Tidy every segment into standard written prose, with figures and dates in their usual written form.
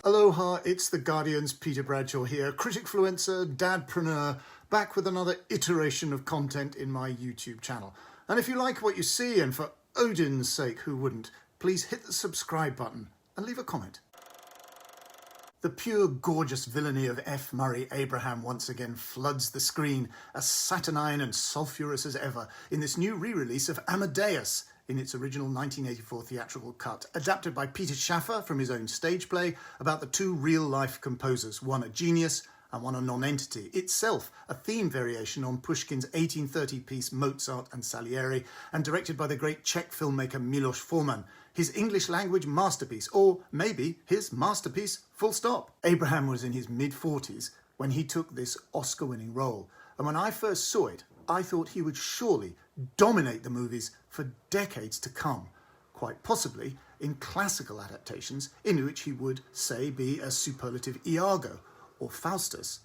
Aloha, it's The Guardian's Peter Bradshaw here, critic-fluencer, dadpreneur, back with another iteration of content in my YouTube channel. And if you like what you see, and for Odin's sake, who wouldn't, please hit the subscribe button and leave a comment. The pure gorgeous villainy of F. Murray Abraham once again floods the screen, as saturnine and sulphurous as ever, in this new re-release of Amadeus, in its original 1984 theatrical cut, adapted by Peter Shaffer from his own stage play about the two real-life composers, one a genius and one a non-entity, itself a theme variation on Pushkin's 1830 piece Mozart and Salieri, and directed by the great Czech filmmaker Milos Forman, his English language masterpiece, or maybe his masterpiece, full stop. Abraham was in his mid-40s when he took this Oscar-winning role, and when I first saw it, I thought he would surely dominate the movies for decades to come, quite possibly in classical adaptations in which he would, say, be a superlative Iago or Faustus.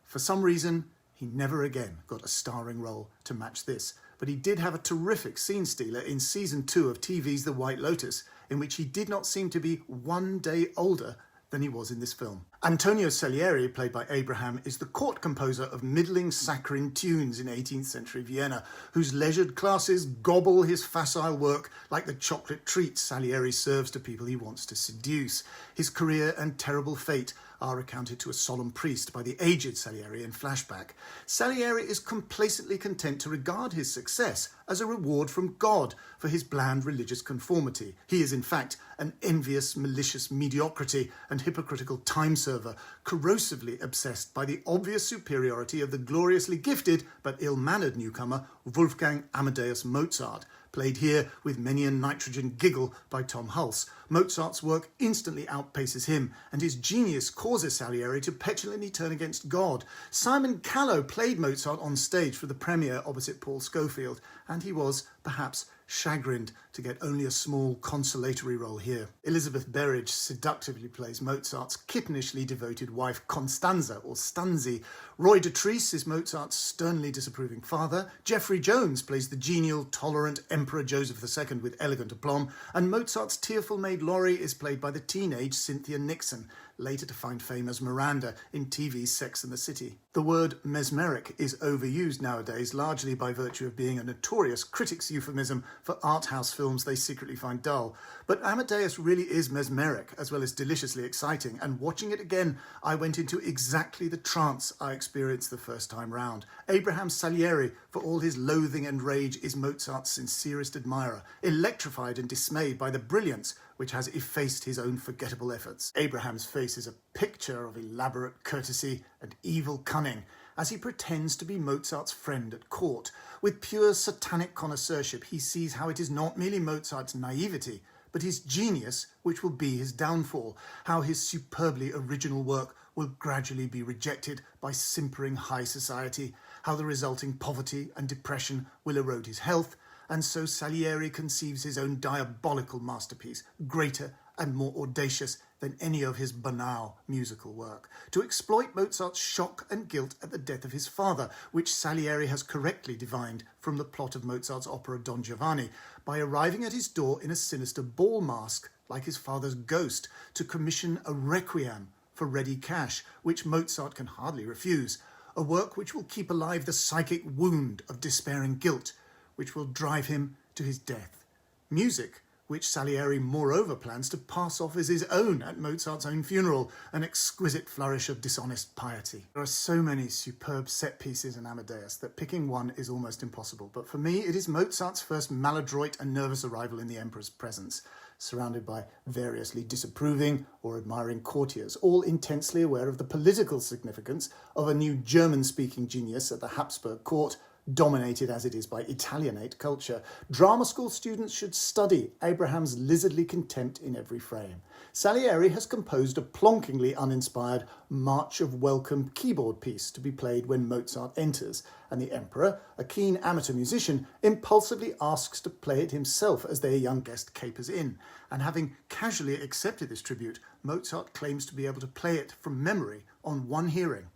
For some reason, he never again got a starring role to match this, but he did have a terrific scene stealer in season 2 of TV's The White Lotus, in which he did not seem to be one day older than he was in this film. Antonio Salieri, played by Abraham, is the court composer of middling saccharine tunes in 18th century Vienna, whose leisured classes gobble his facile work like the chocolate treats Salieri serves to people he wants to seduce. His career and terrible fate are recounted to a solemn priest by the aged Salieri in flashback. Salieri is complacently content to regard his success as a reward from God for his bland religious conformity. He is in fact an envious, malicious mediocrity and hypocritical time server, corrosively obsessed by the obvious superiority of the gloriously gifted but ill-mannered newcomer Wolfgang Amadeus Mozart, played here with many a nitrogen giggle by Tom Hulce. Mozart's work instantly outpaces him, and his genius causes Salieri to petulantly turn against God. Simon Callow played Mozart on stage for the premiere opposite Paul Schofield, and he was, perhaps, chagrined to get only a small consolatory role here. Elizabeth Berridge seductively plays Mozart's kittenishly devoted wife Constanza, or Stanzi. Roy Dotrice is Mozart's sternly disapproving father. Geoffrey Jones plays the genial, tolerant Emperor Joseph II with elegant aplomb, and Mozart's tearful maid Laurie is played by the teenage Cynthia Nixon, later to find fame as Miranda in TV's Sex and the City. The word mesmeric is overused nowadays, largely by virtue of being a notorious critic's euphemism for art house films they secretly find dull. But Amadeus really is mesmeric, as well as deliciously exciting, and watching it again, I went into exactly the trance I experienced the first time round. Abraham Salieri, for all his loathing and rage, is Mozart's sincerest admirer, electrified and dismayed by the brilliance which has effaced his own forgettable efforts. Abraham's face is a picture of elaborate courtesy and evil cunning, as he pretends to be Mozart's friend at court. With pure satanic connoisseurship, he sees how it is not merely Mozart's naivety, but his genius which will be his downfall, how his superbly original work will gradually be rejected by simpering high society, how the resulting poverty and depression will erode his health, and so Salieri conceives his own diabolical masterpiece, greater and more audacious than any of his banal musical work, to exploit Mozart's shock and guilt at the death of his father, which Salieri has correctly divined from the plot of Mozart's opera Don Giovanni, by arriving at his door in a sinister ball mask, like his father's ghost, to commission a requiem for ready cash, which Mozart can hardly refuse, a work which will keep alive the psychic wound of despairing guilt, which will drive him to his death. Music which Salieri moreover plans to pass off as his own at Mozart's own funeral, an exquisite flourish of dishonest piety. There are so many superb set pieces in Amadeus that picking one is almost impossible, but for me it is Mozart's first maladroit and nervous arrival in the emperor's presence, surrounded by variously disapproving or admiring courtiers, all intensely aware of the political significance of a new German-speaking genius at the Habsburg court, dominated as it is by Italianate culture. Drama school students should study Abraham's lizardly contempt in every frame. Salieri has composed a plonkingly uninspired March of Welcome keyboard piece to be played when Mozart enters, and the emperor, a keen amateur musician, impulsively asks to play it himself as their young guest capers in, and having casually accepted this tribute, Mozart claims to be able to play it from memory on one hearing.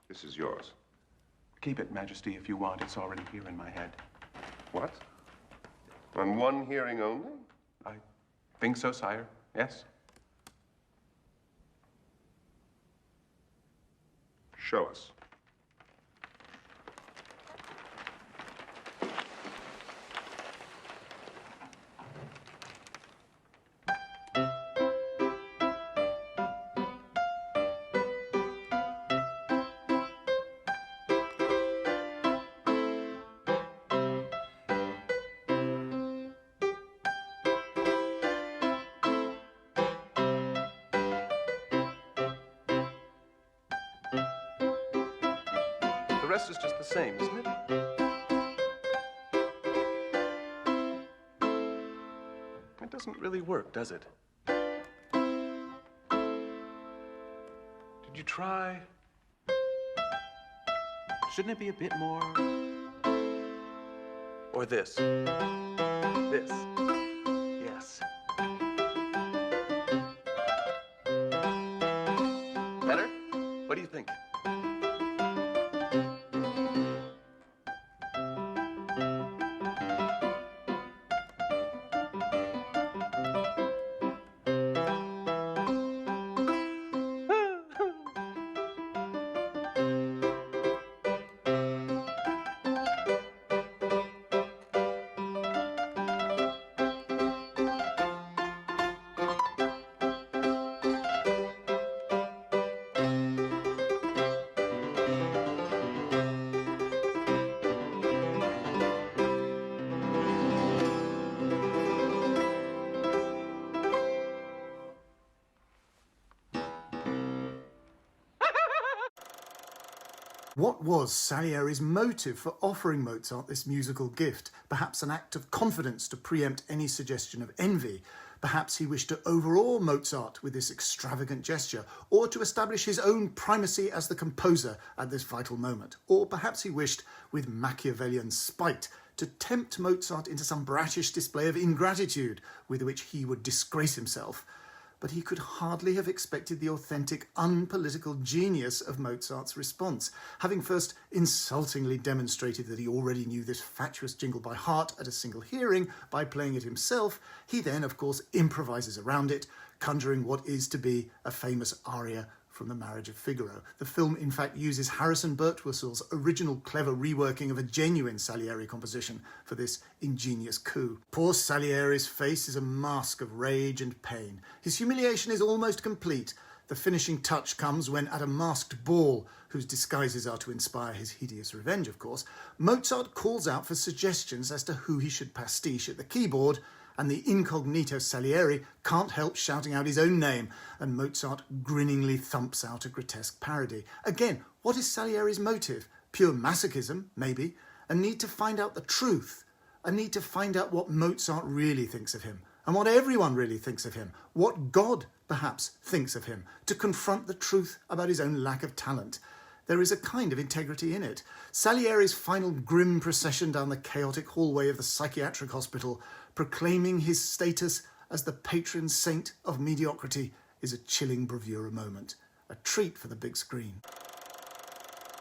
This is yours. Keep it, Majesty, if you want. It's already here in my head. What? On one hearing only? I think so, sire. Yes. Show us. The rest is just the same, isn't it? It doesn't really work, does it? Did you try? Shouldn't it be a bit more? Or this? This? Yes. Better? What do you think? What was Salieri's motive for offering Mozart this musical gift? Perhaps an act of confidence to preempt any suggestion of envy. Perhaps he wished to overawe Mozart with this extravagant gesture, or to establish his own primacy as the composer at this vital moment. Or perhaps he wished, with Machiavellian spite, to tempt Mozart into some bratish display of ingratitude with which he would disgrace himself. But he could hardly have expected the authentic, unpolitical genius of Mozart's response. Having first insultingly demonstrated that he already knew this fatuous jingle by heart at a single hearing by playing it himself, he then, of course, improvises around it, conjuring what is to be a famous aria from The Marriage of Figaro. The film, in fact, uses Harrison Birtwhistle's original clever reworking of a genuine Salieri composition for this ingenious coup. Poor Salieri's face is a mask of rage and pain. His humiliation is almost complete. The finishing touch comes when, at a masked ball, whose disguises are to inspire his hideous revenge, of course, Mozart calls out for suggestions as to who he should pastiche at the keyboard, and the incognito Salieri can't help shouting out his own name, and Mozart grinningly thumps out a grotesque parody. Again, what is Salieri's motive? Pure masochism, maybe. A need to find out the truth. A need to find out what Mozart really thinks of him, and what everyone really thinks of him. What God, perhaps, thinks of him. To confront the truth about his own lack of talent. There is a kind of integrity in it. Salieri's final grim procession down the chaotic hallway of the psychiatric hospital, proclaiming his status as the patron saint of mediocrity, is a chilling bravura moment. A treat for the big screen.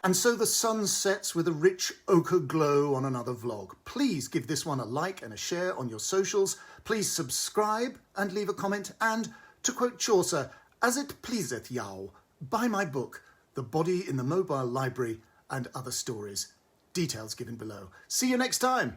And so the sun sets with a rich ochre glow on another vlog. Please give this one a like and a share on your socials. Please subscribe and leave a comment. And, to quote Chaucer, as it pleaseth yow, buy my book, The Body in the Mobile Library and Other Stories. Details given below. See you next time.